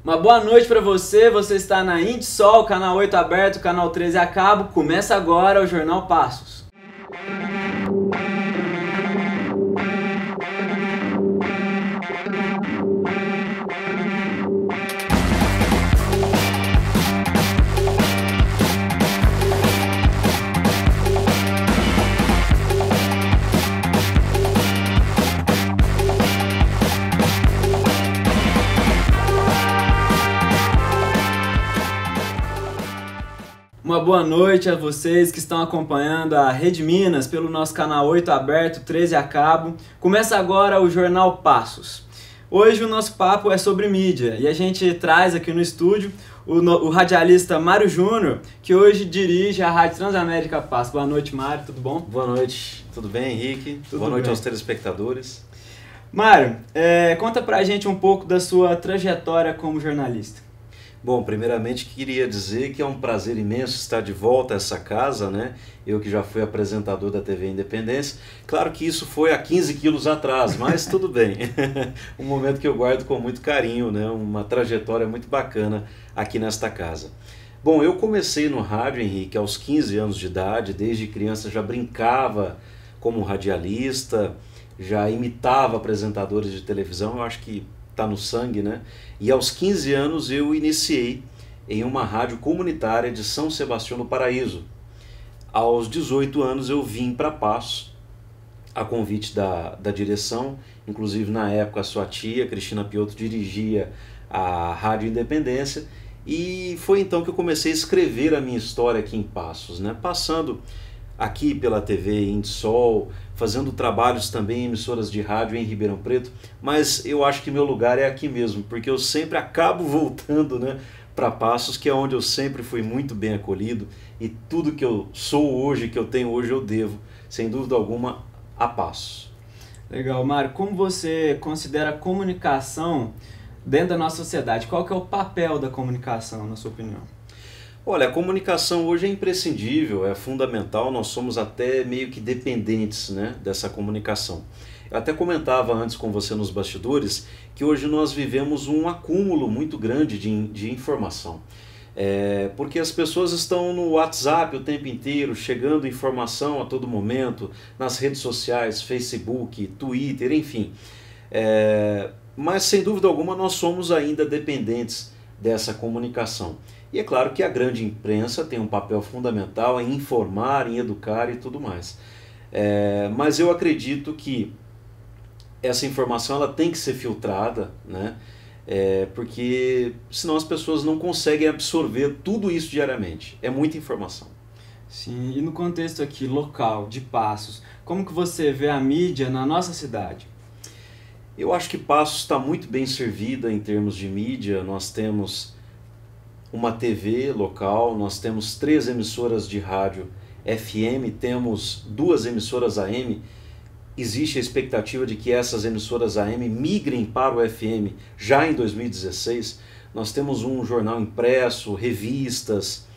Uma boa noite para você, você está na Indisol, canal 8 aberto, canal 13 a cabo. Começa agora o Jornal Passos. Uma boa noite a vocês que estão acompanhando a Rede Minas pelo nosso canal 8 aberto, 13 a cabo. Começa agora o Jornal Passos. Hoje o nosso papo é sobre mídia e a gente traz aqui no estúdio o radialista Mário Júnior, que hoje dirige a Rádio Transamérica Passos. Boa noite, Mário, tudo bom? Boa noite, tudo bem, Henrique? Tudo boa noite bem. aos telespectadores. Mário, conta pra gente um pouco da sua trajetória como jornalista. Bom, primeiramente queria dizer que é um prazer imenso estar de volta a essa casa, né? Eu que já fui apresentador da TV Independência. Claro que isso foi há 15 quilos atrás, mas tudo bem. Um momento que eu guardo com muito carinho, né? Uma trajetória muito bacana aqui nesta casa. Bom, eu comecei no rádio, Henrique, aos 15 anos de idade. Desde criança já brincava como radialista, já imitava apresentadores de televisão. Eu acho que está no sangue, né? E aos 15 anos eu iniciei em uma rádio comunitária de São Sebastião do Paraíso. Aos 18 anos eu vim para Passos, a convite da direção, inclusive na época a sua tia, Cristina Piotto, dirigia a Rádio Independência, e foi então que eu comecei a escrever a minha história aqui em Passos, né? Passando aqui pela TV Indisol, fazendo trabalhos também em emissoras de rádio em Ribeirão Preto, mas eu acho que meu lugar é aqui mesmo, porque eu sempre acabo voltando, né, para Passos, que é onde eu sempre fui muito bem acolhido, e tudo que eu sou hoje, que eu tenho hoje, eu devo, sem dúvida alguma, a Passos. Legal, Mário. Como você considera a comunicação dentro da nossa sociedade? Qual que é o papel da comunicação, na sua opinião? Olha, a comunicação hoje é imprescindível, é fundamental, nós somos até meio que dependentes, né, dessa comunicação. Eu até comentava antes com você nos bastidores que hoje nós vivemos um acúmulo muito grande de informação. Porque as pessoas estão no WhatsApp o tempo inteiro, chegando informação a todo momento, nas redes sociais, Facebook, Twitter, enfim. Mas sem dúvida alguma nós somos ainda dependentes dessa comunicação. E é claro que a grande imprensa tem um papel fundamental em informar, em educar e tudo mais. Mas eu acredito que essa informação ela tem que ser filtrada, né? Porque senão as pessoas não conseguem absorver tudo isso diariamente. É muita informação. Sim, e no contexto aqui local, de Passos, como que você vê a mídia na nossa cidade? Eu acho que Passos está muito bem servida em termos de mídia. Nós temos uma TV local, nós temos 3 emissoras de rádio FM, temos 2 emissoras AM. Existe a expectativa de que essas emissoras AM migrem para o FM já em 2016. Nós temos um jornal impresso, revistas,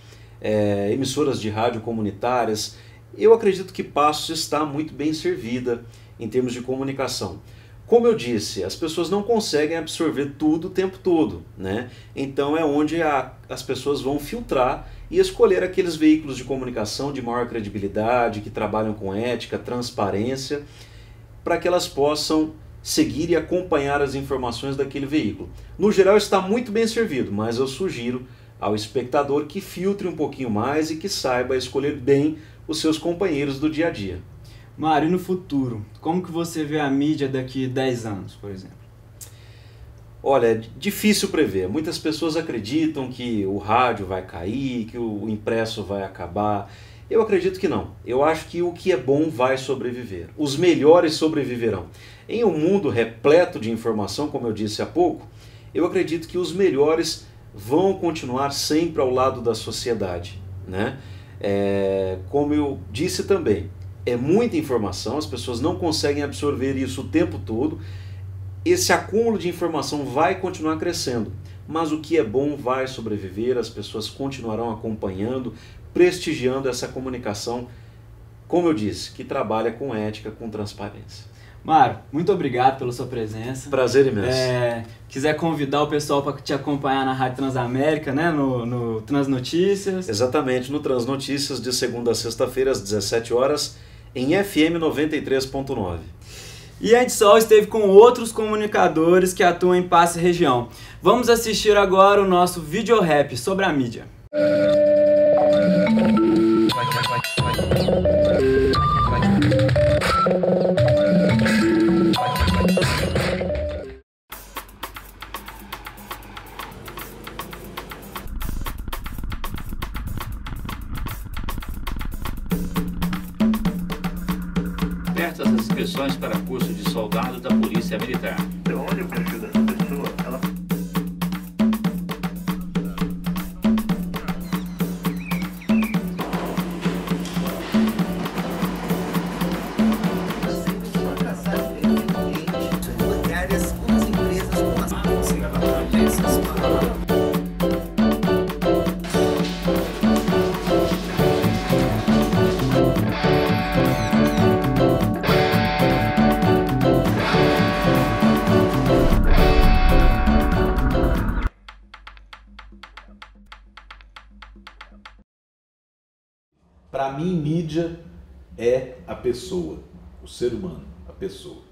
emissoras de rádio comunitárias. Eu acredito que Passos está muito bem servida em termos de comunicação. Como eu disse, as pessoas não conseguem absorver tudo o tempo todo, né? Então é onde as pessoas vão filtrar e escolher aqueles veículos de comunicação de maior credibilidade, que trabalham com ética, transparência, para que elas possam seguir e acompanhar as informações daquele veículo. No geral está muito bem servido, mas eu sugiro ao espectador que filtre um pouquinho mais e que saiba escolher bem os seus companheiros do dia a dia. Mário, e no futuro, como que você vê a mídia daqui a 10 anos, por exemplo? Olha, é difícil prever. Muitas pessoas acreditam que o rádio vai cair, que o impresso vai acabar. Eu acredito que não. Eu acho que o que é bom vai sobreviver. Os melhores sobreviverão. Em um mundo repleto de informação, como eu disse há pouco, eu acredito que os melhores vão continuar sempre ao lado da sociedade, né? Como eu disse também, é muita informação, as pessoas não conseguem absorver isso o tempo todo. Esse acúmulo de informação vai continuar crescendo, mas o que é bom vai sobreviver, as pessoas continuarão acompanhando, prestigiando essa comunicação, como eu disse, que trabalha com ética, com transparência. Mário, muito obrigado pela sua presença. Prazer imenso. Quiser convidar o pessoal para te acompanhar na Rádio Transamérica, né? No Transnotícias. Exatamente, no Transnotícias, de segunda a sexta-feira, às 17 horas, em FM 93.9. E a Antisol esteve com outros comunicadores que atuam em Passe Região. Vamos assistir agora o nosso videorap sobre a mídia. Abertas as inscrições para curso de soldado da Polícia Militar. Olha o perfil dessa pessoa, ela... Para mim, mídia é a pessoa, o ser humano, a pessoa.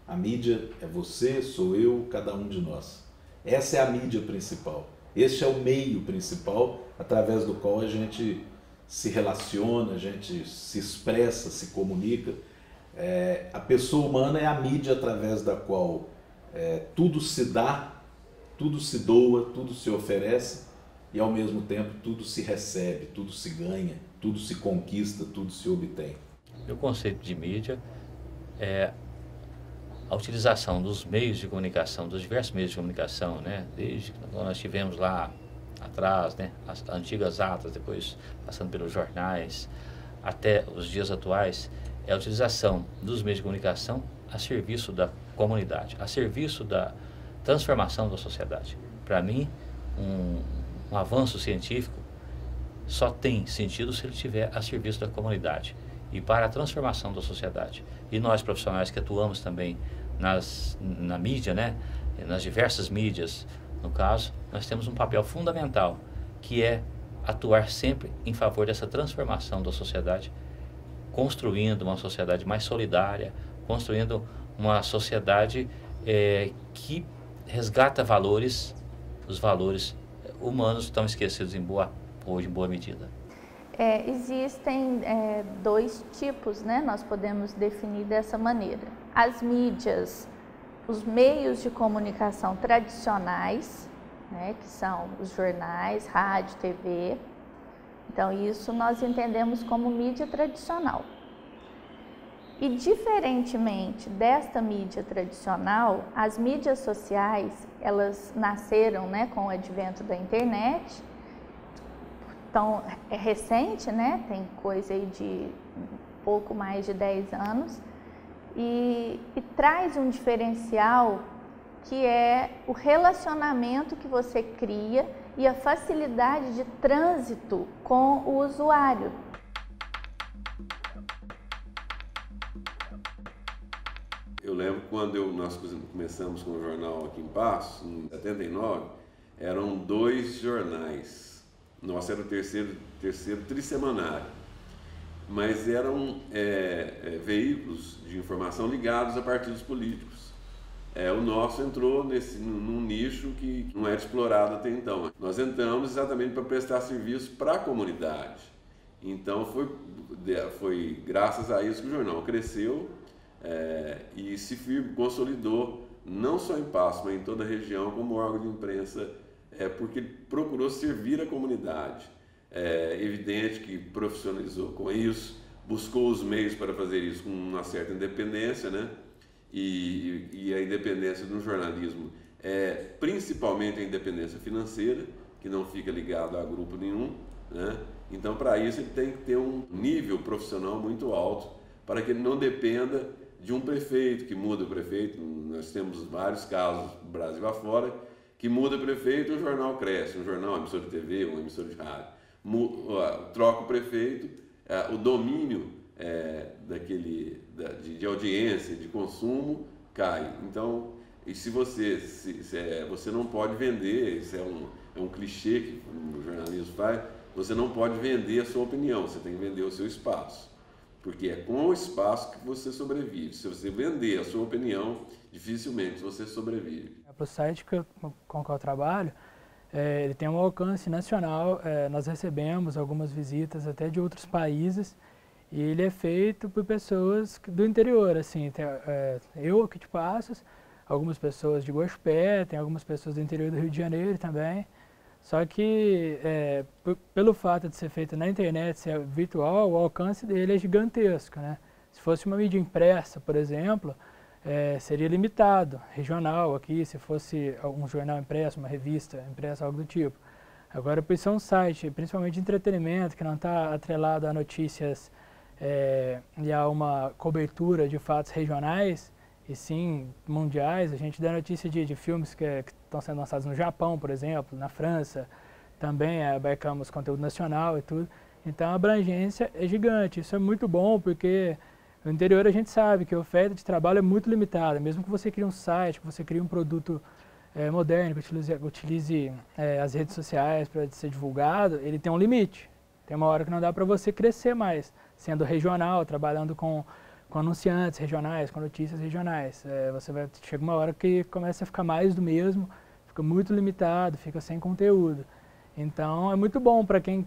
A mídia é você, sou eu, cada um de nós. Essa é a mídia principal. Este é o meio principal através do qual a gente se relaciona, a gente se expressa, se comunica. A pessoa humana é a mídia através da qual tudo se dá, tudo se doa, tudo se oferece e ao mesmo tempo tudo se recebe, tudo se ganha, tudo se conquista, tudo se obtém. O conceito de mídia é a utilização dos meios de comunicação, dos diversos meios de comunicação, né? Desde que nós tivemos lá atrás, né, as antigas atas, depois passando pelos jornais, até os dias atuais, é a utilização dos meios de comunicação a serviço da comunidade, a serviço da transformação da sociedade. Para mim, um avanço científico só tem sentido se ele estiver a serviço da comunidade e para a transformação da sociedade. E nós, profissionais que atuamos também na mídia, né, nas diversas mídias, no caso, nós temos um papel fundamental, que é atuar sempre em favor dessa transformação da sociedade, construindo uma sociedade mais solidária, construindo uma sociedade que resgata valores, os valores humanos estão esquecidos hoje em boa medida. Existem dois tipos, né? Nós podemos definir dessa maneira. As mídias, os meios de comunicação tradicionais, né? Que são os jornais, rádio, TV. Então, isso nós entendemos como mídia tradicional. E, diferentemente desta mídia tradicional, as mídias sociais, elas nasceram, né, com o advento da internet. Então, é recente, né? Tem coisa aí de pouco mais de 10 anos e traz um diferencial que é o relacionamento que você cria e a facilidade de trânsito com o usuário. Eu lembro quando nós começamos com o jornal aqui em Passos, em 79, eram 2 jornais. Nosso era o terceiro trissemanário, mas eram veículos de informação ligados a partidos políticos. O nosso entrou num nicho que não era explorado até então. Nós entramos exatamente para prestar serviço para a comunidade. Então foi graças a isso que o jornal cresceu e se consolidou, não só em Passos, mas em toda a região, como órgão de imprensa, porque ele procurou servir a comunidade. É evidente que profissionalizou com isso, buscou os meios para fazer isso com uma certa independência, né? E a independência do jornalismo principalmente a independência financeira, que não fica ligado a grupo nenhum, né? Então, para isso, ele tem que ter um nível profissional muito alto, para que ele não dependa de um prefeito, que muda o prefeito. Nós temos vários casos, Brasil afora, que muda o prefeito e o jornal cresce, um jornal, uma emissora de TV, uma emissora de rádio. Troca o prefeito, o domínio de audiência, de consumo, cai. Então, e se você não pode vender, isso é um clichê que o jornalismo faz, você não pode vender a sua opinião, você tem que vender o seu espaço. Porque é com o espaço que você sobrevive. Se você vender a sua opinião, dificilmente você sobrevive. Para o site com o qual eu trabalho, ele tem um alcance nacional. Nós recebemos algumas visitas até de outros países e ele é feito por pessoas do interior. Assim, eu aqui de Passos, algumas pessoas de Guaxupé, tem algumas pessoas do interior do Rio de Janeiro também. Só que, pelo fato de ser feito na internet, ser virtual, o alcance dele é gigantesco, né? Se fosse uma mídia impressa, por exemplo, seria limitado, regional aqui, se fosse um jornal impresso, uma revista impressa, algo do tipo. Agora, por isso é um site, principalmente de entretenimento, que não está atrelado a notícias e a uma cobertura de fatos regionais, e sim mundiais. A gente dá notícia de filmes que estão sendo lançados no Japão, por exemplo, na França, também abarcamos conteúdo nacional e tudo. Então a abrangência é gigante, isso é muito bom porque no interior a gente sabe que a oferta de trabalho é muito limitada, mesmo que você crie um site, que você crie um produto moderno, que utilize as redes sociais para ser divulgado, ele tem um limite. Tem uma hora que não dá para você crescer mais, sendo regional, trabalhando com anunciantes regionais, com notícias regionais. Chega uma hora que começa a ficar mais do mesmo, fica muito limitado, fica sem conteúdo. Então é muito bom para quem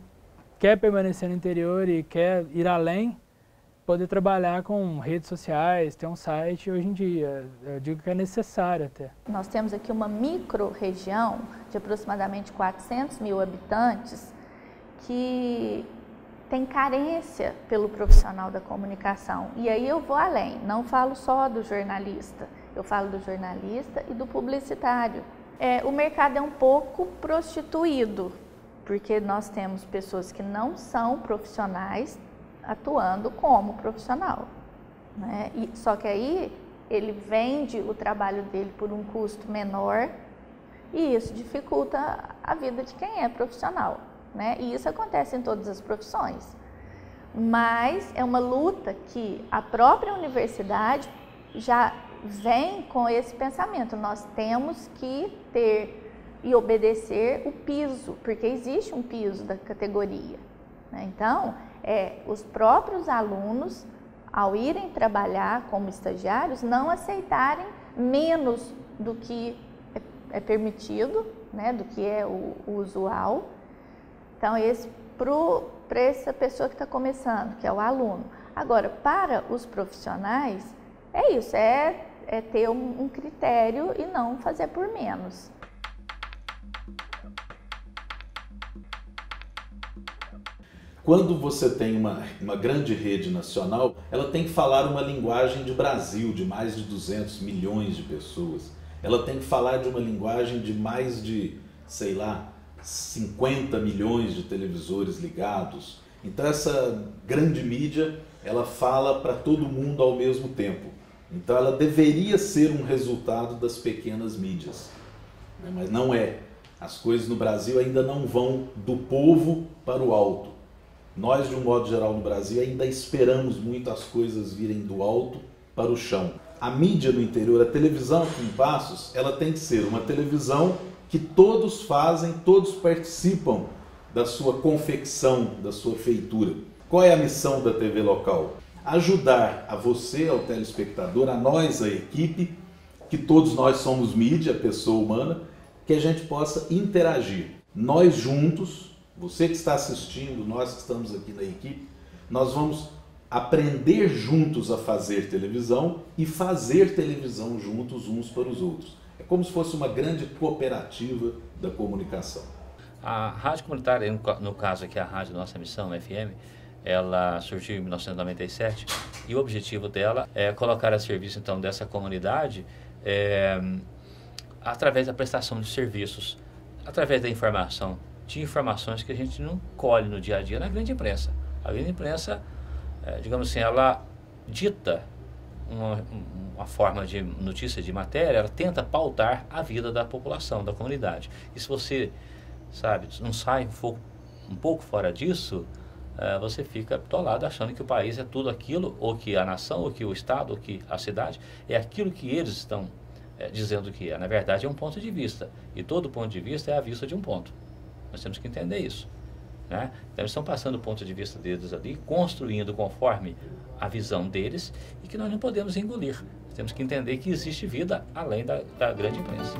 quer permanecer no interior e quer ir além, poder trabalhar com redes sociais, ter um site hoje em dia. Eu digo que é necessário até. Nós temos aqui uma micro-região de aproximadamente 400 mil habitantes que tem carência pelo profissional da comunicação. E aí eu vou além, não falo só do jornalista, eu falo do jornalista e do publicitário. O mercado é um pouco prostituído, porque nós temos pessoas que não são profissionais atuando como profissional, né? Só que aí ele vende o trabalho dele por um custo menor e isso dificulta a vida de quem é profissional, né? E isso acontece em todas as profissões, mas é uma luta que a própria universidade já vem com esse pensamento. Nós temos que ter e obedecer o piso, porque existe um piso da categoria, né? Então, os próprios alunos, ao irem trabalhar como estagiários, não aceitarem menos do que é permitido, né, do que é o usual. Então, para essa pessoa que está começando, que é o aluno. Agora, para os profissionais, é isso, é ter um critério e não fazer por menos. Quando você tem uma grande rede nacional, ela tem que falar uma linguagem de Brasil, de mais de 200 milhões de pessoas. Ela tem que falar de uma linguagem de mais de, sei lá, 50 milhões de televisores ligados. Então essa grande mídia, ela fala para todo mundo ao mesmo tempo. Então ela deveria ser um resultado das pequenas mídias, né? Mas não é. As coisas no Brasil ainda não vão do povo para o alto. Nós, de um modo geral, no Brasil, ainda esperamos muito as coisas virem do alto para o chão. A mídia no interior, a televisão aqui em Passos, ela tem que ser uma televisão que todos fazem, todos participam da sua confecção, da sua feitura. Qual é a missão da TV local? Ajudar a você, ao telespectador, a nós, a equipe, que todos nós somos mídia, pessoa humana, que a gente possa interagir. Nós juntos, você que está assistindo, nós que estamos aqui na equipe, nós vamos aprender juntos a fazer televisão e fazer televisão juntos uns para os outros. É como se fosse uma grande cooperativa da comunicação. A rádio comunitária, no caso aqui a rádio Nossa Missão, FM, ela surgiu em 1997 e o objetivo dela é colocar a serviço então dessa comunidade através da prestação de serviços, através da informação, de informações que a gente não colhe no dia a dia na grande imprensa. A grande imprensa, digamos assim, ela dita uma forma de notícia, de matéria, ela tenta pautar a vida da população, da comunidade. E se você, sabe, não sai um pouco fora disso, você fica bitolado achando que o país é tudo aquilo, ou que a nação, ou que o estado, ou que a cidade é aquilo que eles estão dizendo que é. Na verdade é um ponto de vista, e todo ponto de vista é a vista de um ponto. Nós temos que entender isso, né? Então eles estão passando o ponto de vista deles ali, construindo conforme a visão deles, e que nós não podemos engolir. Temos que entender que existe vida além da grande imprensa.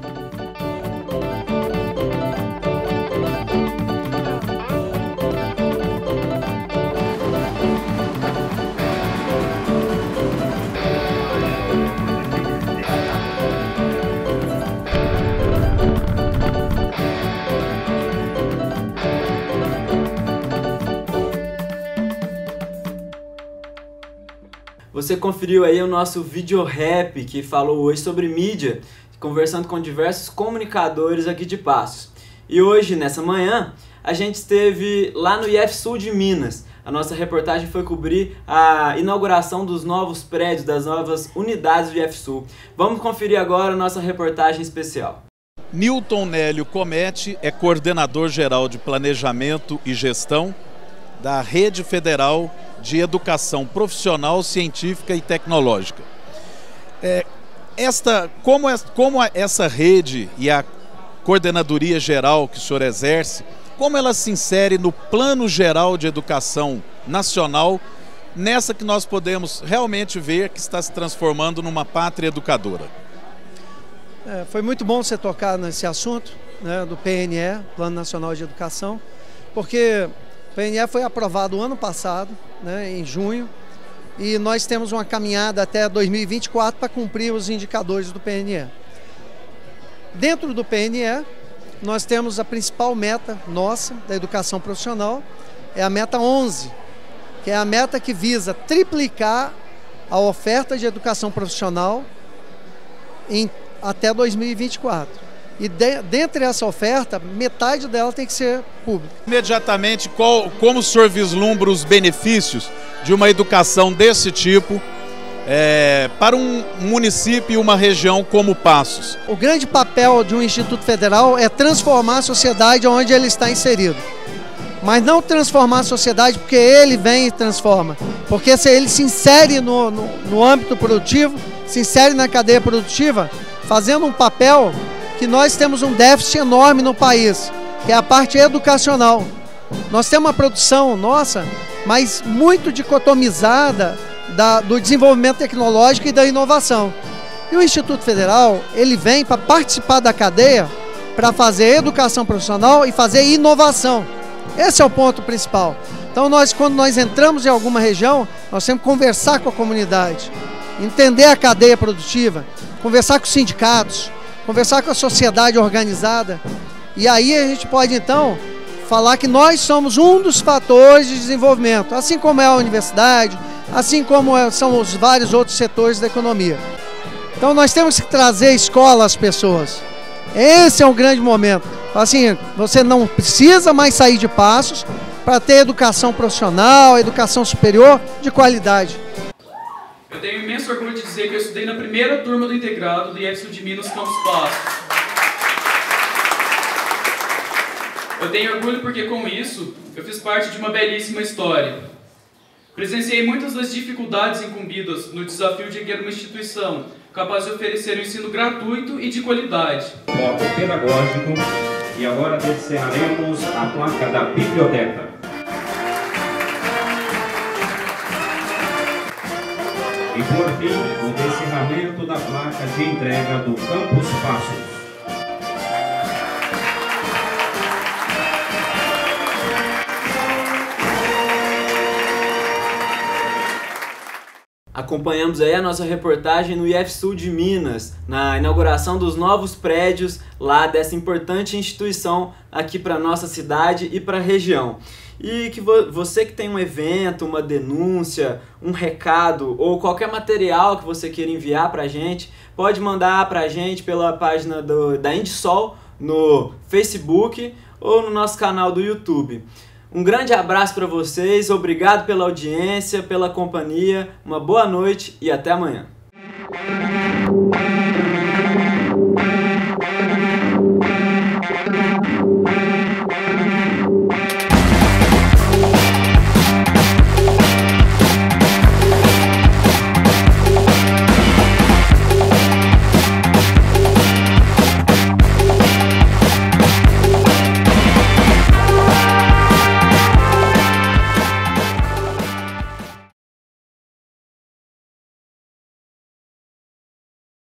Você conferiu aí o nosso vídeo rap que falou hoje sobre mídia, conversando com diversos comunicadores aqui de Passos. E hoje, nessa manhã, a gente esteve lá no IFSul de Minas. A nossa reportagem foi cobrir a inauguração dos novos prédios, das novas unidades do IFSul. Vamos conferir agora a nossa reportagem especial. Newton Nélio Comete é coordenador geral de Planejamento e Gestão da Rede Federal de Educação Profissional, Científica e Tecnológica. Como essa rede e a coordenadoria geral que o senhor exerce, como ela se insere no Plano Geral de Educação Nacional, nessa que nós podemos realmente ver que está se transformando numa pátria educadora? Foi muito bom você tocar nesse assunto, né, do PNE, Plano Nacional de Educação, porque o PNE foi aprovado ano passado, né, em junho, e nós temos uma caminhada até 2024 para cumprir os indicadores do PNE. Dentro do PNE, nós temos a principal meta nossa, da educação profissional, é a meta 11, que é a meta que visa triplicar a oferta de educação profissional até 2024. E dentre essa oferta, metade dela tem que ser pública. Imediatamente, como o senhor vislumbra os benefícios de uma educação desse tipo para um município e uma região como Passos? O grande papel de um Instituto Federal é transformar a sociedade onde ele está inserido. Mas não transformar a sociedade porque ele vem e transforma. Porque se ele se insere no âmbito produtivo, se insere na cadeia produtiva, fazendo um papel que nós temos um déficit enorme no país, que é a parte educacional. Nós temos uma produção nossa, mas muito dicotomizada do desenvolvimento tecnológico e da inovação. E o Instituto Federal, ele vem para participar da cadeia, para fazer educação profissional e fazer inovação. Esse é o ponto principal. Então quando nós entramos em alguma região, nós temos que conversar com a comunidade, entender a cadeia produtiva, conversar com os sindicatos, conversar com a sociedade organizada, e aí a gente pode então falar que nós somos um dos fatores de desenvolvimento, assim como é a universidade, assim como são os vários outros setores da economia. Então nós temos que trazer a escola às pessoas. Esse é um grande momento. Assim, você não precisa mais sair de Passos para ter educação profissional, educação superior de qualidade. Eu tenho imenso orgulho de dizer que eu estudei na primeira turma do integrado do IFSul de Minas, Campus Passos. Eu tenho orgulho porque, com isso, eu fiz parte de uma belíssima história. Presenciei muitas das dificuldades incumbidas no desafio de erguer uma instituição capaz de oferecer um ensino gratuito e de qualidade. Foco pedagógico, e agora descerraremos a placa da biblioteca. E por fim, o descerramento da placa de entrega do Campus Passos. Acompanhamos aí a nossa reportagem no IFSul de Minas, na inauguração dos novos prédios lá dessa importante instituição aqui para a nossa cidade e para a região. E que você que tem um evento, uma denúncia, um recado ou qualquer material que você queira enviar para a gente, pode mandar para a gente pela página da Indisol no Facebook ou no nosso canal do YouTube. Um grande abraço para vocês, obrigado pela audiência, pela companhia, uma boa noite e até amanhã.